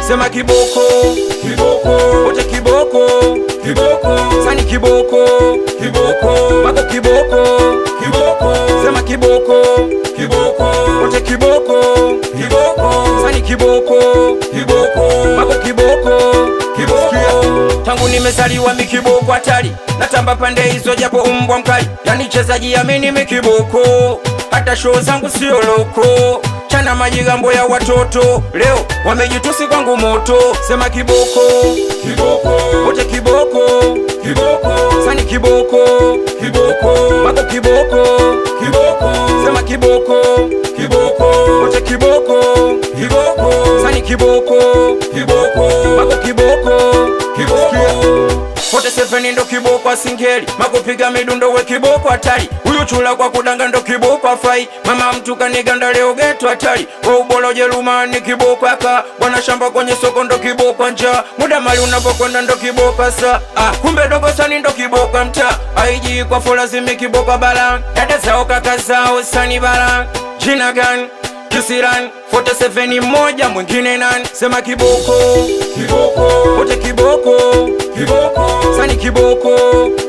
sema kiboko, kiboko, wote kiboko, kiboko, sani kiboko, kiboko, mako kiboko, kiboko, sema kiboko, kiboko, wote kiboko, kiboko, sani kiboko, kiboko, mako kiboko, kiboko. Tangu nimezaliwa mikiboko hatari, natamba pande hizo japo umbwa mkali. Yani chezaji amini mikiboko, hata show zangu sio loko. Chana majigambo ya watoto, leo wamejitusi kwangu moto. Sema kiboko, kiboko, wote kiboko, kiboko, sani kiboko, kiboko, mako kiboko, kiboko, sema kiboko, kiboko, wote kiboko, kiboko, sani kiboko, kiboko, mako kiboko, kiboko. 47 ndo kiboko asingeli, makupiga midundo we kiboko hatari. Huyu chula kwa kudanga ndo kiboko afai, mama mtu kaniganda leo geto hatari. Kwa ubolo Jerumani kiboko aka, bwana shamba kwenye soko ndo kiboko nja. Muda mali unapokwenda ndo kiboko sa, kumbe dogo sani ndo kiboko mta. Aiji kwa fola zimi kiboko bala, dada zao kaka zao sani bala. Jina gani? Kisiran 47 moja mwingine nani? Sema kiboko, kiboko, wote kiboko, kiboko, sani kiboko,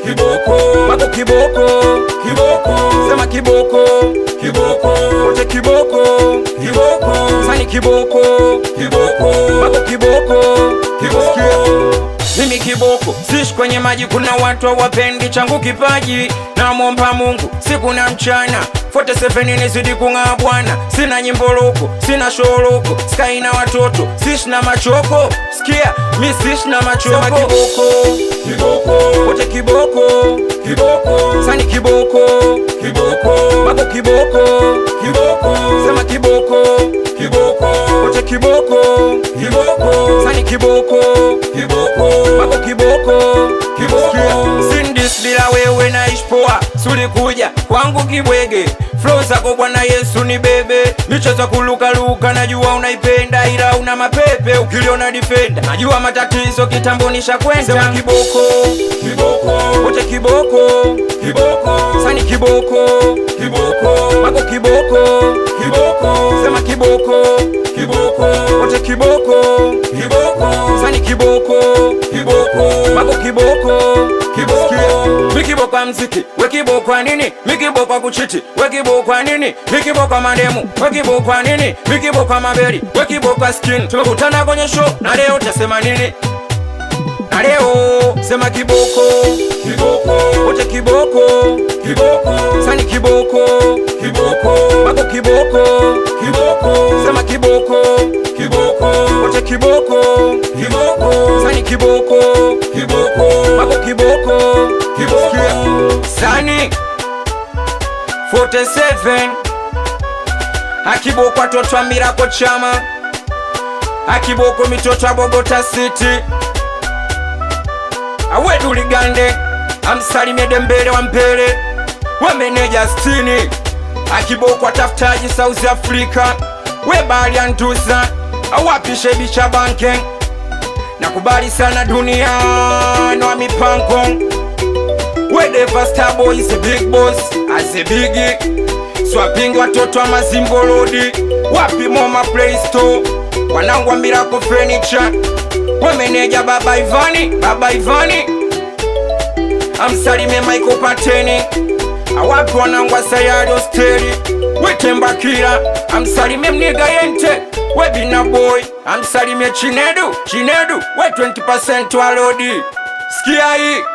kiboko, mako kiboko, kiboko, sema kiboko, kiboko, wote kiboko, kiboko, sani kiboko, kiboko, mako kiboko, kiboko. Mimi kiboko, sishi kwenye maji, kuna watu hawapendi changu kipaji. Na muomba Mungu siku na mchana, 47 nizidi kung'aa bwana. Sina nyimbo loko, sina show loko, sky na watoto, sishi na machoko. Sikia, mi sishi na machoko. Sema kiboko, kiboko, wote kiboko, kiboko, sani kiboko, kiboko, mako kiboko, kiboko, sema kiboko, kiboko, wote kiboko, kiboko, sani kiboko, kiboko, mako kiboko, kiboko. Sindis bila wewe naishi poa, suli kuja kwangu kibwege. Flow zako Bwana Yesu ni bebe, michezo kuluka luka najua unaipenda, ila una mapepe ukiliona defender. Najua matatizo kitambonisha kwenda. Sema kiboko, kiboko, wote kiboko, kiboko, sani kiboko, kiboko, mako kiboko, kiboko, sema kiboko, kiboko, wote kiboko, kiboko, sani kiboko, kiboko, mako kiboko, kiboko. Mikiboko mziki, we kiboko nini? Mikiboko kuchiti, we kiboko nini? Mikiboko mademu, we kiboko nini? Mikiboko maberi, we kiboko skin. Tumekutana kwenye show, na leo utasema nini? Na leo sema kiboko, kiboko, wote kiboko, kiboko, sani kiboko, kiboko, mako kiboko, kiboko, sema kiboko, kiboko, wote kiboko, kiboko, sani kiboko, kiboko, mako kiboko, kiboko. Sani 47 akiboko watoto wa Miracle Chama, akiboko mitoto wa Bogota City. Awedu Ligande, amsalimie Dembele wa Mpele, wa meneja Stini. Akiboko watafutaji South Africa, we bali antuza, awapishe bicha banke. Nakubali sana dunia no mipango. We the star boy is a big boss, as a biggie. Swapingi watoto wa Mazimbo Road, wapi Moma Play Store, wanangu wa Miracle Furniture. We meneja Baba Ivani, amsalimie Michael Pateni. Awapi wanangu wa Sayari Hosteli, we Tembakira, amsalimie Mniga Yente. We Bina Boy, amsalimie Chinedu, we 20% wa Lodi. Sikia hii.